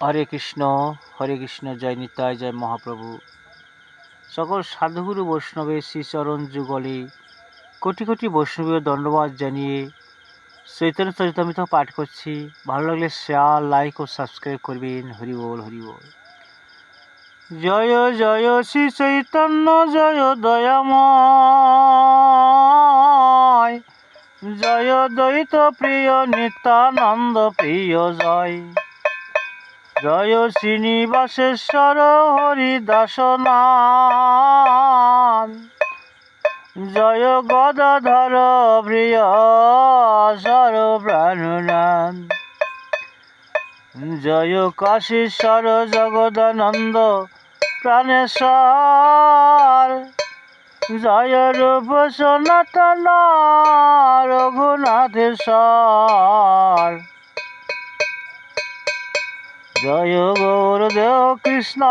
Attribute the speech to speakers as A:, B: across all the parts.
A: হরে কৃষ্ণ, জয় নিতাই, জয় মহাপ্রভু। সকল সাধুগুরু বৈষ্ণবের শ্রীচরণ যুগলে কোটি কোটি বৈষ্ণবীয় দণ্ডবাদ জানিয়ে চৈতন্য চরিতামৃত পাঠ করছি। ভালো লাগলে শেয়ার, লাইক ও সাবস্ক্রাইব করবেন। হরি বল, হরি বল। জয় জয় শ্রী চৈতন্য, জয় দয়াময়, জয় দ্বৈত প্রিয় নিত্যানন্দ প্রিয় জয়। জয় শ্রীনিবাসেশ্বর হরিদাস নাম, জয় গদাধর প্রিয় সর্বপ্রাণনাম, জয় কাশীশ্বর জগদানন্দ প্রাণেশ্বর, জয় রূপ সনাতন রঘুনাথেশ্বর। জয় গৌরদেব কৃষ্ণ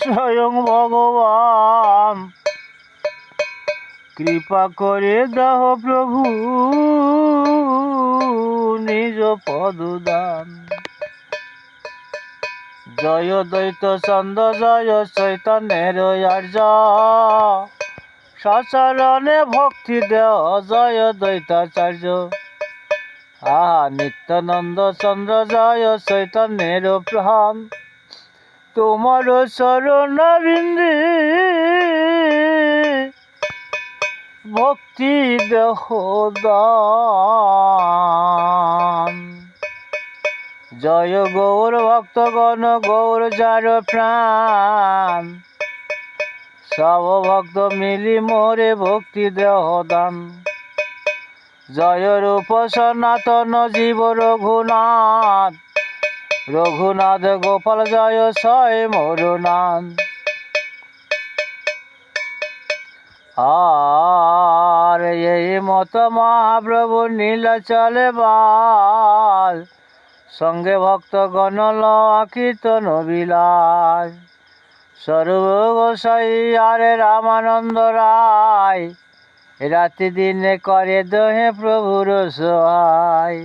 A: স্বয়ং ভগবান, কৃপা করে দাহ প্রভু নিজ পদদান। জয় দ্বৈত চন্দ্র, জয় চৈতন্যের আর্য, সচরণে ভক্তি দেও জয় দ্বৈতাচার্য। নিত্যানন্দ চন্দ্র, জয় চৈতন্যের প্রাণ, তোমার চরণ বিন্দে ভক্তি দেহ দান। জয় গৌর ভক্তগণ, গৌর যার প্রাণ, সব ভক্ত মিলি মোরে ভক্তি দেহ দান। জয় রূপ সনাতন জীব রঘুনাথ, রঘুনাথ গোপাল জয় সয় মরুনাথ। আর এই মত মহাপ্রভু নীলাচলে বাস, সঙ্গে ভক্তগণ কীর্তন বিলাস। স্বরূপ গোসাই আর রামানন্দ রায়, রাতি দিনে করে দোহে প্রভুর সহায়।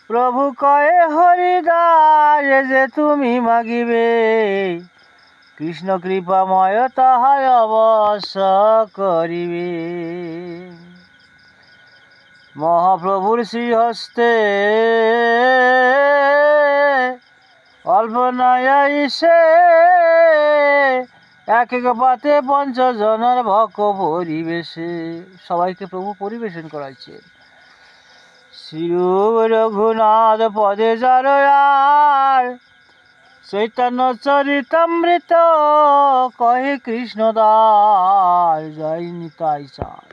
A: প্রভু কয়ে হরিদাস যে তুমি মাগিবে, কৃষ্ণ কৃপাময় তাহাই অবশ্য করিবে। মহাপ্রভুর শ্রীহস্তে অল্প নয়াইসে, এক এক পাতে পঞ্চজনের ভক্ত পরিবেশে, সবাইকে প্রভু পরিবেশন করাইছেন। শ্রী রঘুনাথ পদে যার আর, চৈতন্য চরিতামৃত কহে কৃষ্ণদাস, জয় নিতাই চাঁদ।